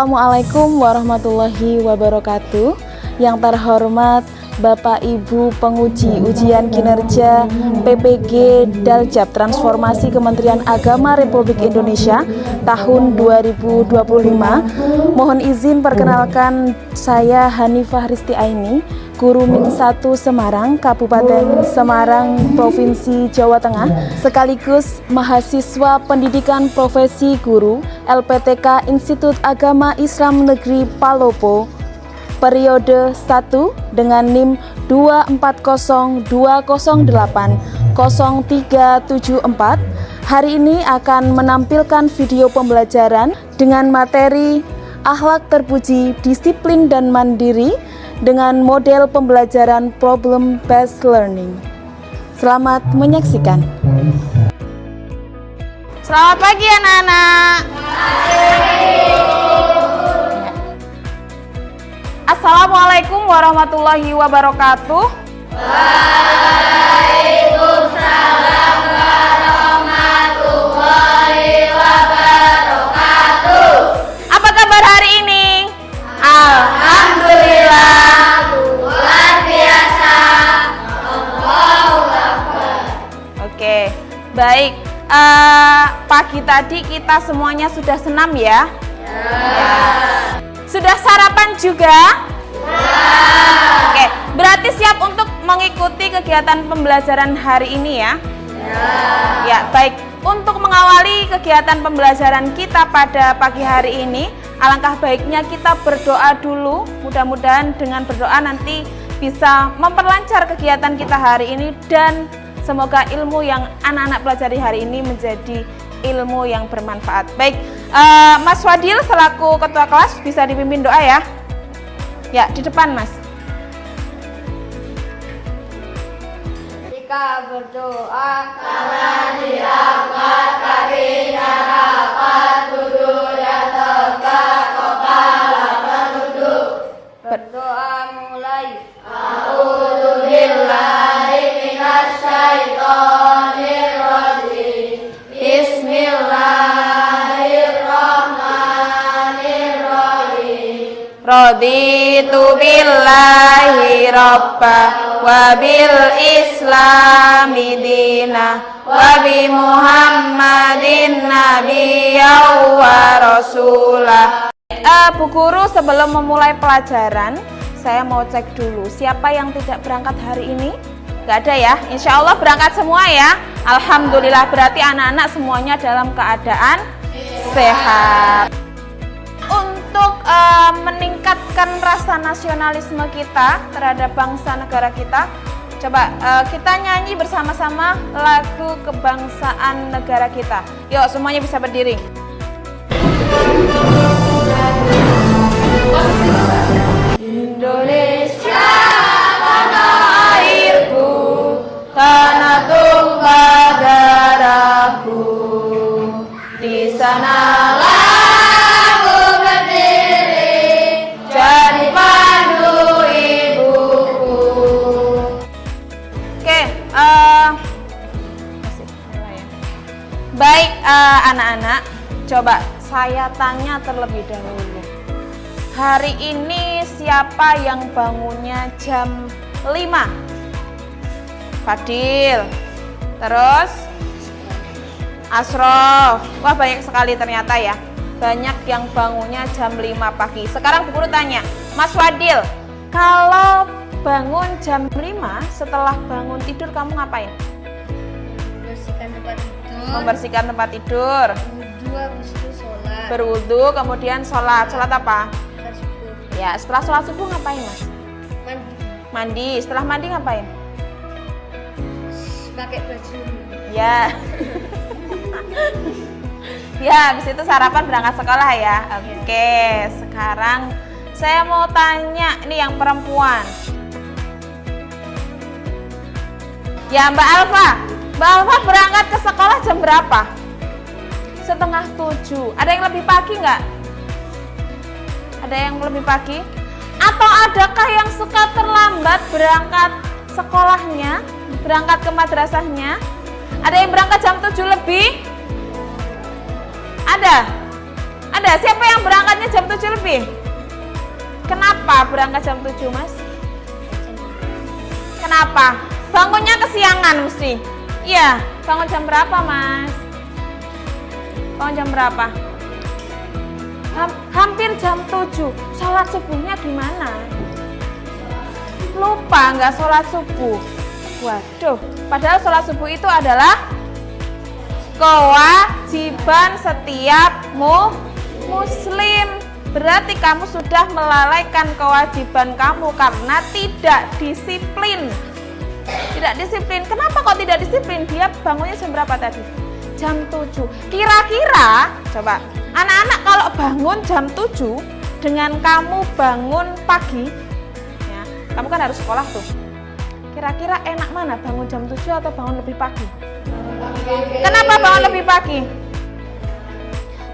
Assalamualaikum warahmatullahi wabarakatuh. Yang terhormat Bapak Ibu penguji ujian kinerja PPG Daljab Transformasi Kementerian Agama Republik Indonesia tahun 2025. Mohon izin perkenalkan, saya Hanifah Risti Aini, Guru Min 1 Semarang, Kabupaten Semarang, Provinsi Jawa Tengah, sekaligus mahasiswa pendidikan profesi guru LPTK Institut Agama Islam Negeri Palopo, periode 1 dengan NIM 2402080374. Hari ini akan menampilkan video pembelajaran dengan materi akhlak terpuji, disiplin dan mandiri dengan model pembelajaran problem based learning. Selamat menyaksikan. Selamat pagi anak-anak. Assalamualaikum warahmatullahi wabarakatuh. Waalaikumsalam warahmatullahi wabarakatuh. Apa kabar hari ini? Alhamdulillah, luar biasa. Allahu Akbar. Oke, baik. Pagi tadi kita semuanya sudah senam ya? Ya. Sudah sarapan juga? Oke, berarti siap untuk mengikuti kegiatan pembelajaran hari ini ya? Ya, baik. Untuk mengawali kegiatan pembelajaran kita pada pagi hari ini, alangkah baiknya kita berdoa dulu. Mudah-mudahan dengan berdoa nanti bisa memperlancar kegiatan kita hari ini dan semoga ilmu yang anak-anak pelajari hari ini menjadi ilmu yang bermanfaat. Baik, Mas Fadil selaku ketua kelas bisa dipimpin doa ya? Ya, di depan Mas. Jika berdoa karena diangkat kakinya rapat, duduk yang tegak, kepala menunduk. Berdoa mulai. A'udzubillahi minasyaitonir rajim. Bismillahirrahmanirrahim. Raditu billahi robba wa bil islami dina wa bi muhammadin nabiyya wa rasulah. Bu Guru, sebelum memulai pelajaran saya mau cek dulu siapa yang tidak berangkat hari ini. Gak ada ya? Insya Allah berangkat semua ya. Alhamdulillah, berarti anak-anak semuanya dalam keadaan sehat. Untuk meningkatkan rasa nasionalisme kita terhadap bangsa negara kita, coba kita nyanyi bersama-sama lagu kebangsaan negara kita. Yuk, semuanya bisa berdiri. Indonesia tanah airku, tanah tumpah darahku, di sanalah aku berdiri, jadi pandu ibuku. Oke, baik anak-anak, coba saya tanya terlebih dahulu. Hari ini siapa yang bangunnya jam 5? Fadil. Terus Asrof. Wah, banyak sekali ternyata ya. Banyak yang bangunnya jam 5 pagi. Sekarang Bu Guru tanya, Mas Fadil, kalau bangun jam 5 setelah bangun tidur kamu ngapain? Membersihkan tempat tidur. Membersihkan tempat tidur. Berwudu, habis itu sholat. Berwudu, kemudian sholat. Sholat apa? Ya, setelah sholat subuh ngapain Mas? Mandi. Setelah mandi ngapain? Pakai baju. Ya. Ya, habis itu sarapan berangkat sekolah ya. Oke, sekarang saya mau tanya, ini yang perempuan. Ya, Mbak Alfa. Mbak Alfa berangkat ke sekolah jam berapa? 6:30. Ada yang lebih pagi nggak? Ada yang lebih pagi? Atau adakah yang suka terlambat berangkat sekolahnya, berangkat ke madrasahnya? Ada yang berangkat jam 7 lebih? Ada? Ada siapa yang berangkatnya jam 7 lebih? Kenapa berangkat jam 7, Mas? Kenapa? Bangunnya kesiangan mesti. Iya, bangun jam berapa, Mas? Bangun jam berapa? Hampir jam 7. Sholat subuhnya gimana? Lupa nggak sholat subuh. Waduh, padahal sholat subuh itu adalah kewajiban setiap muslim. Berarti kamu sudah melalaikan kewajiban kamu karena tidak disiplin. Tidak disiplin. Kenapa kok tidak disiplin? Dia bangunnya jam berapa tadi? Jam 7. Kira-kira, coba, anak-anak kalau bangun jam 7 dengan kamu bangun pagi, ya, kamu kan harus sekolah tuh. Kira-kira enak mana, bangun jam 7 atau bangun lebih pagi? Kenapa bangun lebih pagi?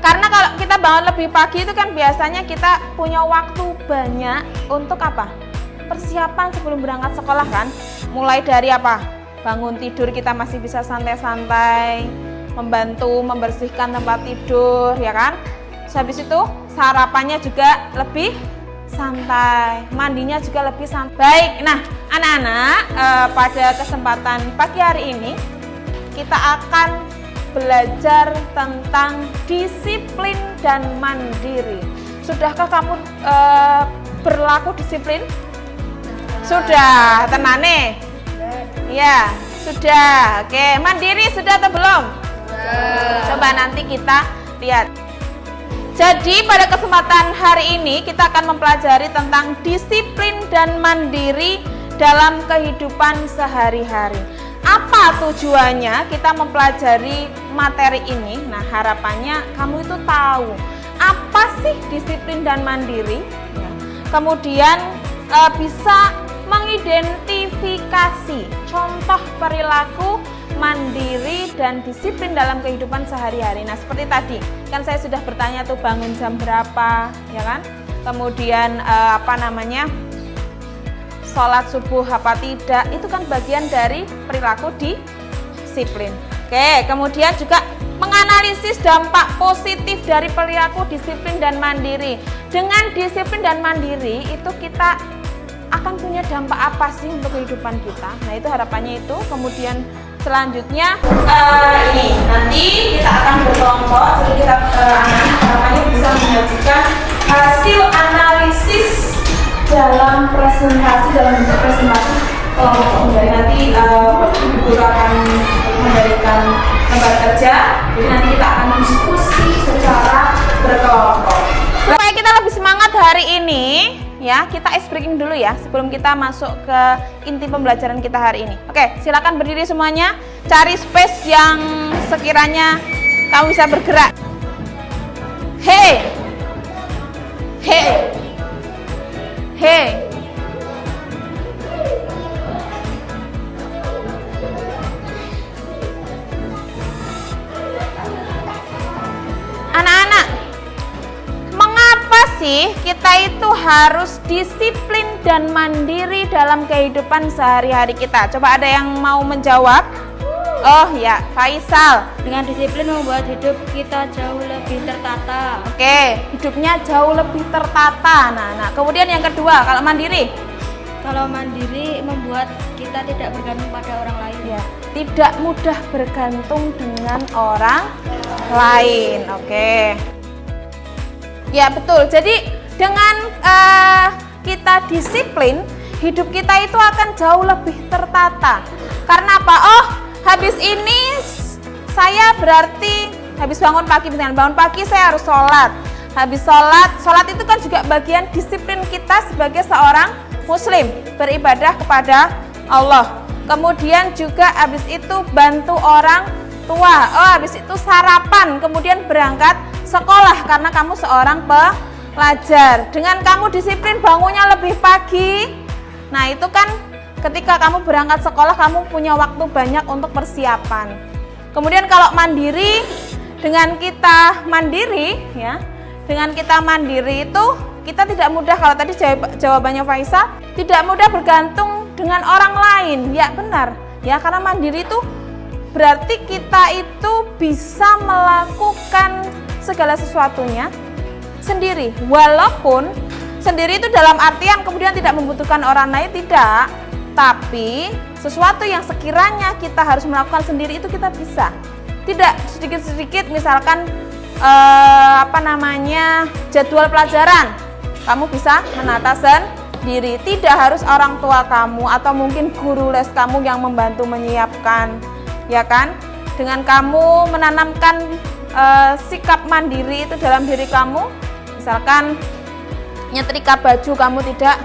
Karena kalau kita bangun lebih pagi itu kan biasanya kita punya waktu banyak untuk apa? Persiapan sebelum berangkat sekolah kan. Mulai dari apa? Bangun tidur kita masih bisa santai-santai, membantu membersihkan tempat tidur, ya kan? Habis itu sarapannya juga lebih santai, mandinya juga lebih santai. Baik, nah anak-anak, pada kesempatan pagi hari ini kita akan belajar tentang disiplin dan mandiri. Sudahkah kamu berlaku disiplin? Sudah, tenane? Ya, sudah. Oke, mandiri sudah atau belum? Coba nanti kita lihat. Jadi pada kesempatan hari ini kita akan mempelajari tentang disiplin dan mandiri dalam kehidupan sehari-hari. Apa tujuannya kita mempelajari materi ini? Nah, harapannya kamu itu tahu apa sih disiplin dan mandiri. Ya. Kemudian bisa mengidentifikasi contoh perilaku mandiri dan disiplin dalam kehidupan sehari-hari. Nah, seperti tadi kan saya sudah bertanya tuh bangun jam berapa, ya kan? Kemudian sholat subuh apa tidak, itu kan bagian dari perilaku disiplin. Oke, kemudian juga menganalisis dampak positif dari perilaku disiplin dan mandiri. Dengan disiplin dan mandiri itu kita akan punya dampak apa sih untuk kehidupan kita. Nah, itu harapannya itu. Kemudian selanjutnya ini nanti kita akan berkelompok, jadi kita harapannya bisa menyajikan hasil analisis dalam bentuk presentasi kelompok. Jadi nanti guru akan memberikan lembar kerja, jadi nanti kita akan diskusi secara berkelompok. Supaya kita lebih semangat hari ini, ya, kita ice breaking dulu ya sebelum kita masuk ke inti pembelajaran kita hari ini. Oke, silakan berdiri semuanya, cari space yang sekiranya kamu bisa bergerak. Hey, hey. Hey, anak-anak, mengapa sih kita itu harus disiplin dan mandiri dalam kehidupan sehari-hari kita? Coba ada yang mau menjawab? Oh ya, Faisal. Dengan disiplin membuat hidup kita jauh lebih tertata. Oke, hidupnya jauh lebih tertata. Nah, kemudian yang kedua, kalau mandiri? Kalau mandiri membuat kita tidak bergantung pada orang lain. Ya, tidak mudah bergantung dengan orang lain. Oke. Ya, betul. Jadi dengan kita disiplin, hidup kita itu akan jauh lebih tertata. Karena apa? Oh, habis ini saya berarti habis bangun pagi, misalnya bangun pagi saya harus sholat. Habis sholat itu kan juga bagian disiplin kita sebagai seorang muslim, beribadah kepada Allah. Kemudian juga habis itu bantu orang tua. Oh, habis itu sarapan, kemudian berangkat sekolah karena kamu seorang pelajar. Dengan kamu disiplin bangunnya lebih pagi. Nah, itu kan ketika kamu berangkat sekolah, kamu punya waktu banyak untuk persiapan. Kemudian kalau mandiri, dengan kita mandiri, ya, dengan kita mandiri itu kita tidak mudah, kalau tadi jawabannya Faisal, tidak mudah bergantung dengan orang lain. Ya benar, ya, karena mandiri itu berarti kita itu bisa melakukan segala sesuatunya sendiri. Walaupun sendiri itu dalam artian kemudian tidak membutuhkan orang lain, tidak. Tapi sesuatu yang sekiranya kita harus melakukan sendiri itu kita bisa. Tidak sedikit-sedikit misalkan jadwal pelajaran kamu bisa menata sendiri. Tidak harus orang tua kamu atau mungkin guru les kamu yang membantu menyiapkan, ya kan? Dengan kamu menanamkan sikap mandiri itu dalam diri kamu, misalkan nyetrika baju kamu tidak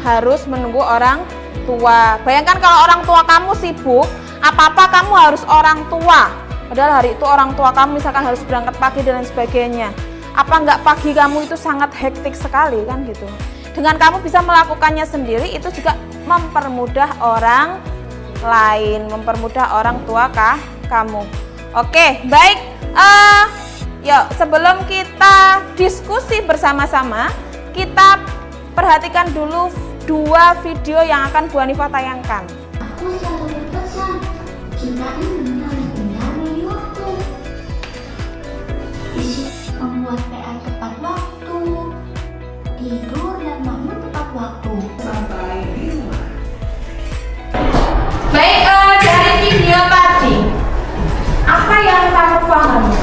harus menunggu orang tua. Bayangkan kalau orang tua kamu sibuk, apa-apa kamu harus orang tua. Padahal hari itu orang tua kamu misalkan harus berangkat pagi dan lain sebagainya. Apa enggak pagi kamu itu sangat hektik sekali kan gitu. Dengan kamu bisa melakukannya sendiri itu juga mempermudah orang lain, mempermudah orang tua kamu. Oke, baik. Yuk, sebelum kita diskusi bersama-sama, kita perhatikan dulu 2 video yang akan Bu Hanifah tayangkan. Aku selalu berpesan, kita ini harus benar waktu. Membuat PR tepat waktu, tidur dan bangun tepat waktu. Baik, dari video tadi, apa yang kamu pahami?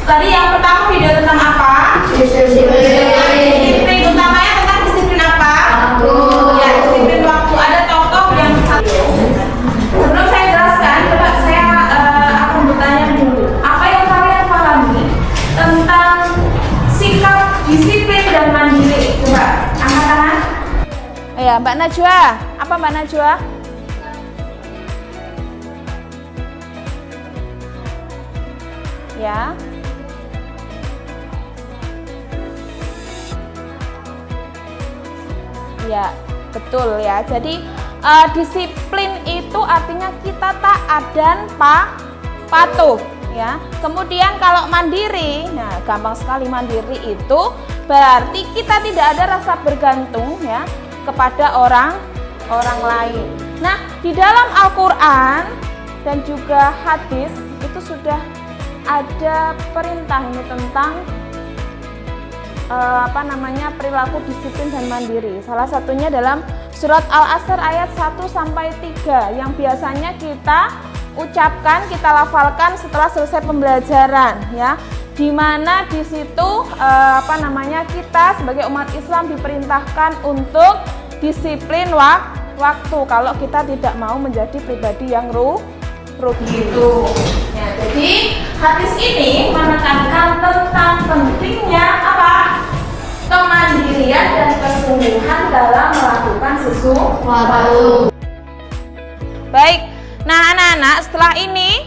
Tadi yang pertama video tentang apa? Disiplin, utamanya tentang disiplin apa? Ya, disiplin waktu. Ada tokoh yang satu. Sebelum saya jelaskan, coba saya akan bertanya dulu. Apa yang kalian pahami tentang sikap disiplin dan mandiri? Coba angkat tangan. Ya, Mbak Najwa. Apa Mbak Najwa? Ya. Ya, betul ya. Jadi disiplin itu artinya kita taat dan patuh ya. Kemudian kalau mandiri, nah gampang sekali. Mandiri itu berarti kita tidak ada rasa bergantung ya kepada orang lain. Nah, di dalam Al-Qur'an dan juga hadis itu sudah ada perintah ini tentang perilaku disiplin dan mandiri. Salah satunya dalam surat Al-Asr ayat 1-3 yang biasanya kita ucapkan, kita lafalkan setelah selesai pembelajaran ya. Di mana di situ kita sebagai umat Islam diperintahkan untuk disiplin waktu kalau kita tidak mau menjadi pribadi yang rugi itu. Ya, jadi hadis ini menekankan tentang pentingnya apa? Kemandirian dan kesungguhan dalam melakukan sesuatu. Baik, nah anak-anak setelah ini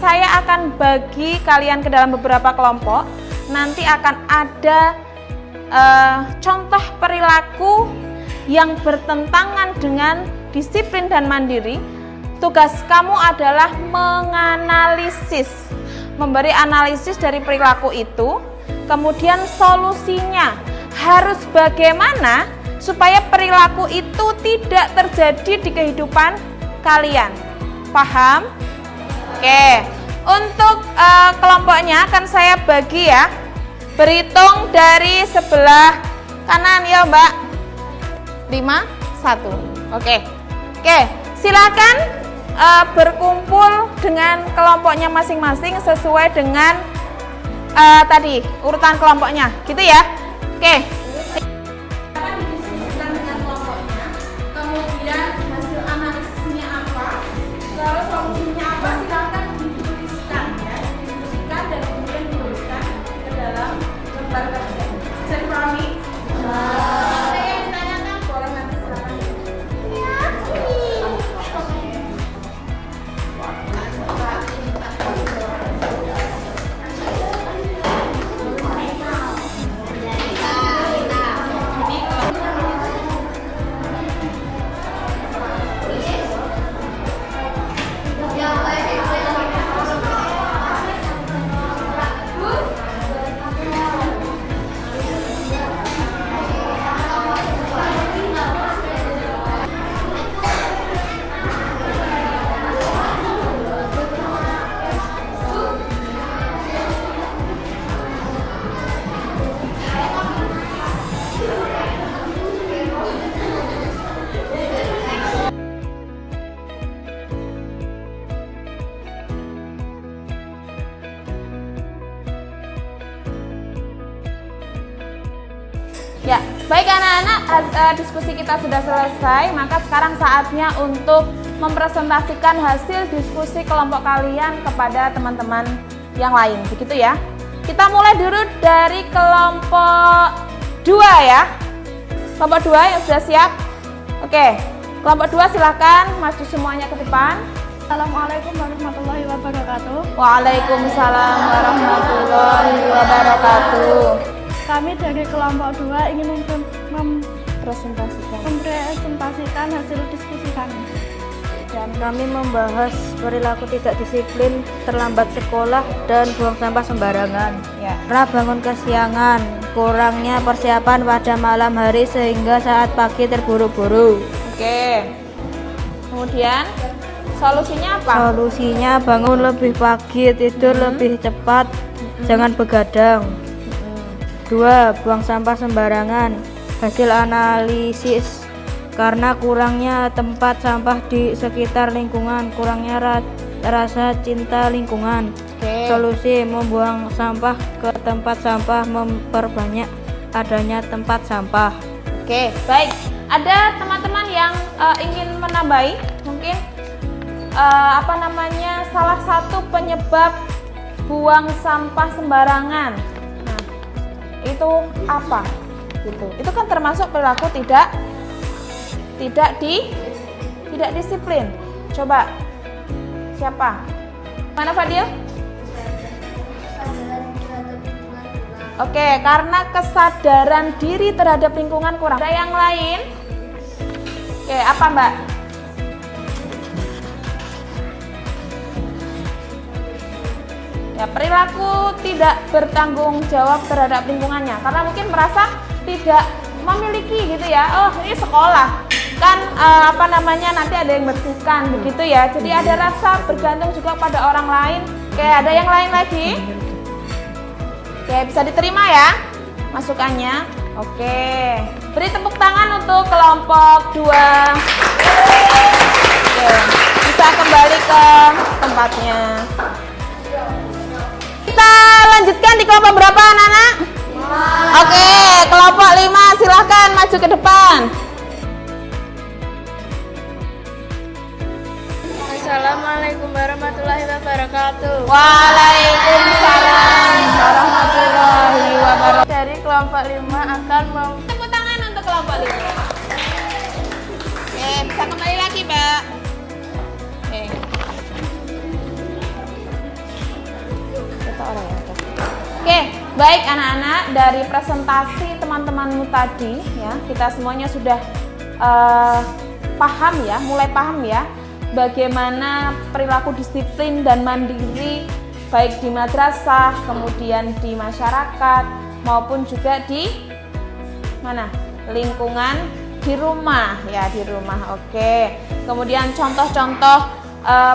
saya akan bagi kalian ke dalam beberapa kelompok. Nanti akan ada contoh perilaku yang bertentangan dengan disiplin dan mandiri. Tugas kamu adalah menganalisis, memberi analisis dari perilaku itu, kemudian solusinya harus bagaimana supaya perilaku itu tidak terjadi di kehidupan kalian. Paham? Oke, untuk kelompoknya akan saya bagi ya, berhitung dari sebelah kanan ya Mbak. 5, 1. Oke, silakan berkumpul dengan kelompoknya masing-masing sesuai dengan tadi urutan kelompoknya, gitu ya. Oke. Akan didiskusikan dengan kelompoknya, kemudian hasil analisisnya apa, terus solusinya apa, silakan dituliskan ya, didiskusikan dan kemudian dituliskan ke dalam lembar kerja. Bisa dipahami? Ada yang ditanyakan boleh nanti silakan. Baik anak-anak, diskusi kita sudah selesai, maka sekarang saatnya untuk mempresentasikan hasil diskusi kelompok kalian kepada teman-teman yang lain, begitu ya. Kita mulai dulu dari kelompok 2 ya. Kelompok 2 yang sudah siap? Oke, kelompok 2 silakan maju semuanya ke depan. Assalamualaikum warahmatullahi wabarakatuh. Waalaikumsalam warahmatullahi wabarakatuh. Kami dari kelompok 2 ingin Presentasikan. mempresentasikan hasil diskusi kami. Dan kami membahas perilaku tidak disiplin, terlambat sekolah, dan buang sampah sembarangan. Ya. Karena bangun kesiangan, kurangnya persiapan pada malam hari sehingga saat pagi terburu-buru. Oke. Kemudian solusinya apa? Solusinya bangun lebih pagi, tidur lebih cepat, jangan begadang. 2. Buang sampah sembarangan. Hasil analisis, karena kurangnya tempat sampah di sekitar lingkungan, kurangnya rasa cinta lingkungan. Oke. Solusi membuang sampah ke tempat sampah, memperbanyak adanya tempat sampah. Oke, baik. Ada teman-teman yang ingin menambahi mungkin salah satu penyebab buang sampah sembarangan. Nah, itu apa? Gitu. Itu kan termasuk perilaku tidak disiplin. Coba siapa? Mana Fadil? Oke, karena kesadaran diri terhadap lingkungan kurang. Ada yang lain? Oke, apa Mbak? Ya, perilaku tidak bertanggung jawab terhadap lingkungannya. Karena mungkin merasa tidak memiliki gitu ya. Oh, ini sekolah. Kan nanti ada yang bersihkan begitu ya. Jadi ada rasa bergantung juga pada orang lain. Oke, ada yang lain lagi? Oke, bisa diterima ya masukannya. Oke, beri tepuk tangan untuk kelompok 2. Oke, bisa kembali ke tempatnya. Kita lanjutkan di kelompok berapa anak-anak? Oke, kelompok 5 silahkan maju ke depan. Assalamualaikum warahmatullahi wabarakatuh. Waalaikumsalam warahmatullahi wabarakatuh. Dari kelompok 5 akan Tepuk tangan untuk kelompok 5. Oke, bisa kembali lagi, Mbak. Oke. Oke, baik anak-anak, dari presentasi teman-temanmu tadi ya, kita semuanya sudah paham ya, mulai paham ya, bagaimana perilaku disiplin dan mandiri baik di madrasah, kemudian di masyarakat maupun juga di mana? Lingkungan di rumah ya, di rumah. Oke. Kemudian contoh-contoh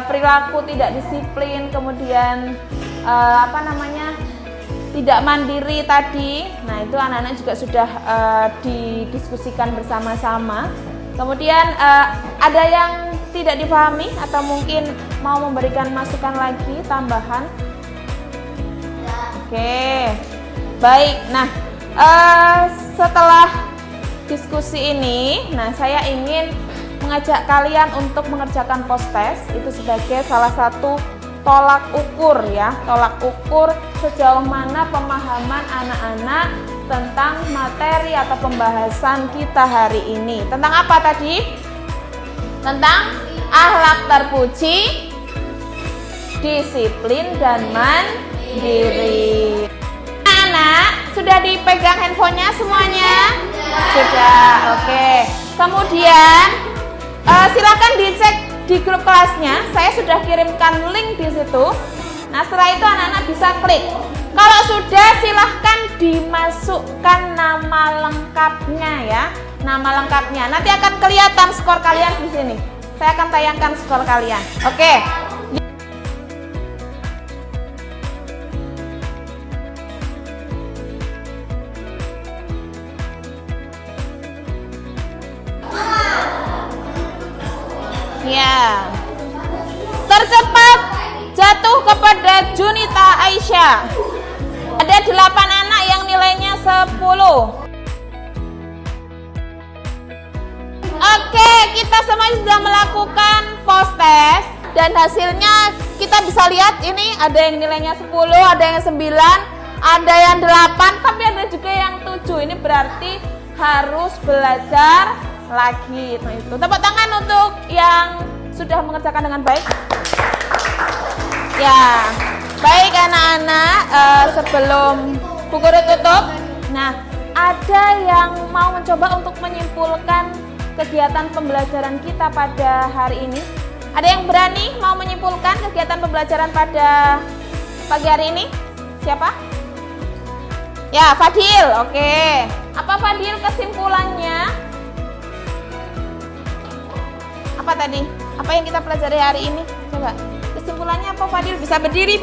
perilaku tidak disiplin, kemudian tidak mandiri tadi. Nah, itu anak-anak juga sudah didiskusikan bersama-sama. Kemudian ada yang tidak dipahami atau mungkin mau memberikan masukan lagi tambahan? Oke, baik. Nah, setelah diskusi ini, nah saya ingin mengajak kalian untuk mengerjakan post test. Itu sebagai salah satu tolak ukur ya, tolak ukur sejauh mana pemahaman anak-anak tentang materi atau pembahasan kita hari ini. Tentang apa tadi? Tentang akhlak terpuji, disiplin dan mandiri. Anak, sudah dipegang handphonenya semuanya? Sudah, oke. Kemudian silakan dicek di grup kelasnya, saya sudah kirimkan link di situ. Nah, setelah itu anak-anak bisa klik. Kalau sudah, silahkan dimasukkan nama lengkapnya ya, nama lengkapnya. Nanti akan kelihatan skor kalian di sini. Saya akan tayangkan skor kalian. Oke. Ya. Tercepat jatuh kepada Junita Aisyah. Ada 8 anak yang nilainya 10. Oke, kita semua sudah melakukan post test dan hasilnya kita bisa lihat ini ada yang nilainya 10, ada yang 9, ada yang 8, tapi ada juga yang 7. Ini berarti harus belajar lagi. Nah, itu tepuk tangan untuk yang sudah mengerjakan dengan baik. Ya, baik anak-anak, sebelum buku tutup, nah ada yang mau mencoba untuk menyimpulkan kegiatan pembelajaran kita pada hari ini? Ada yang berani mau menyimpulkan kegiatan pembelajaran pada pagi hari ini? Siapa? Ya, Fadil. Oke. Apa Fadil kesimpulannya? Apa tadi? Apa yang kita pelajari hari ini? Coba. Kesimpulannya apa Fadil? Bisa berdiri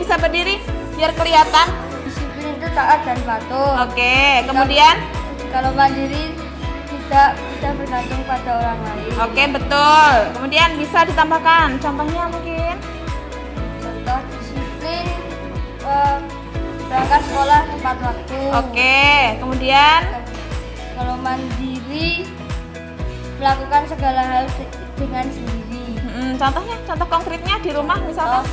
biar kelihatan. Disiplin itu taat dan patuh. Oke, kemudian? Kalau mandiri tidak bergantung pada orang lain. Oke, betul. Kemudian bisa ditambahkan contohnya mungkin? Contoh disiplin berangkat sekolah tepat waktu. Oke, kemudian? Kalau mandiri melakukan segala hal dengan sendiri. Contohnya, contoh konkretnya di rumah misalkan?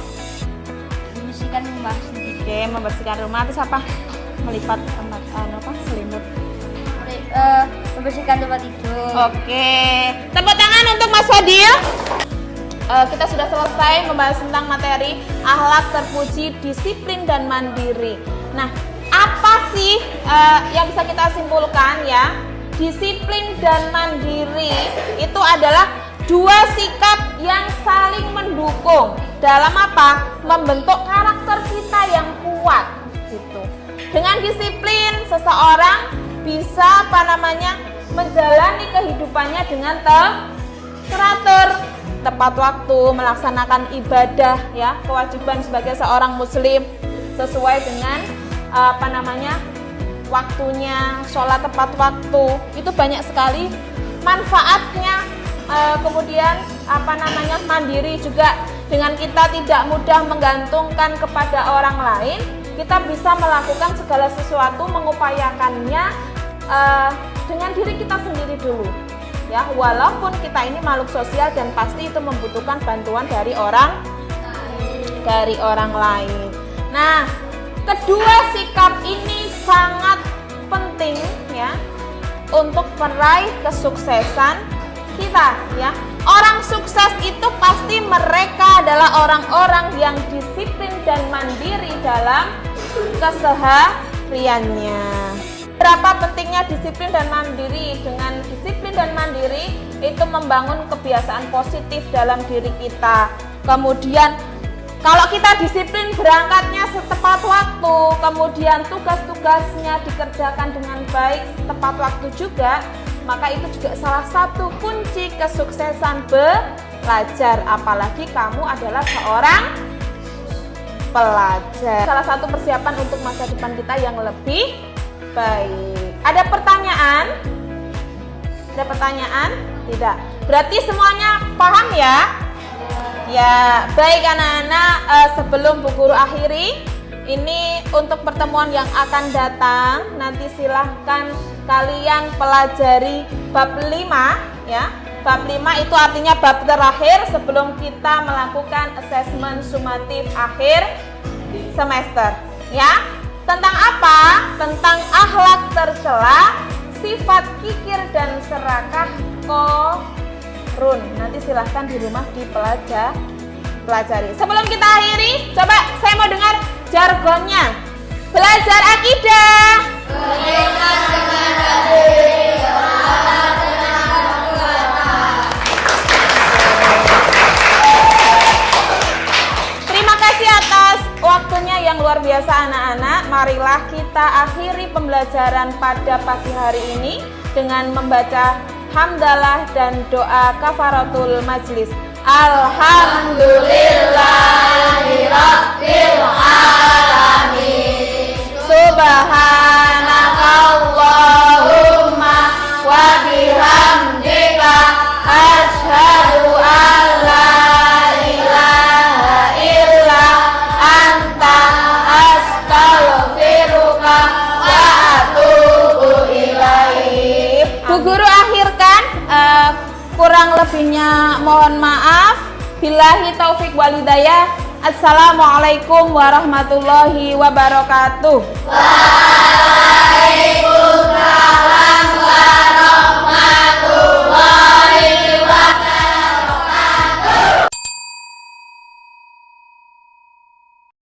Membersihkan rumah sendiri. Oke, membersihkan rumah itu apa? Melipat tempat selimut. Membersihkan tempat tidur. Oke, tepuk tangan untuk Mas Fadil. Kita sudah selesai membahas tentang materi akhlak terpuji, disiplin dan mandiri. Nah, apa sih yang bisa kita simpulkan ya? Disiplin dan mandiri itu adalah dua sikap yang saling mendukung dalam apa? Membentuk karakter kita yang kuat gitu. Dengan disiplin seseorang bisa menjalani kehidupannya dengan teratur, tepat waktu, melaksanakan ibadah ya, kewajiban sebagai seorang muslim sesuai dengan waktunya, sholat tepat waktu. Itu banyak sekali manfaatnya. Kemudian mandiri juga, dengan kita tidak mudah menggantungkan kepada orang lain, kita bisa melakukan segala sesuatu, mengupayakannya dengan diri kita sendiri dulu ya, walaupun kita ini makhluk sosial dan pasti itu membutuhkan bantuan dari orang lain. Nah, kedua sikap ini sangat penting ya untuk meraih kesuksesan kita ya. Orang sukses itu pasti mereka adalah orang-orang yang disiplin dan mandiri dalam kesehariannya. Berapa pentingnya disiplin dan mandiri? Dengan disiplin dan mandiri itu membangun kebiasaan positif dalam diri kita. Kemudian kalau kita disiplin berangkatnya setepat waktu, kemudian tugas-tugasnya dikerjakan dengan baik tepat waktu juga, maka itu juga salah satu kunci kesuksesan belajar. Apalagi kamu adalah seorang pelajar. Salah satu persiapan untuk masa depan kita yang lebih baik. Ada pertanyaan? Ada pertanyaan? Tidak. Berarti semuanya paham ya? Ya, baik anak-anak, sebelum Bu Guru akhiri, ini untuk pertemuan yang akan datang, nanti silahkan kalian pelajari bab 5 ya. Bab 5 itu artinya bab terakhir sebelum kita melakukan asesmen sumatif akhir semester ya. Tentang apa? Tentang akhlak tercela, sifat kikir dan serakah korun. Nanti silahkan di rumah dipelajari. Sebelum kita akhiri, coba saya mau dengar jargonnya. Belajar akidah. Beriman dengan hati, beramal dengan perbuatan. Terima kasih atas waktunya yang luar biasa anak-anak. Marilah kita akhiri pembelajaran pada pagi hari ini dengan membaca hamdalah dan doa kafaratul majlis. Alhamdulillahirabbil alamin. Subhanakallahumma wa bihamdika asyhadu an la ilaha illa anta astaghfiruka wa atubu ilaik. Bu Guru akhirkan Mohon maaf. Billahi taufik walhidayah. Assalamualaikum warahmatullahi wabarakatuh. Waalaikumsalam warahmatullahi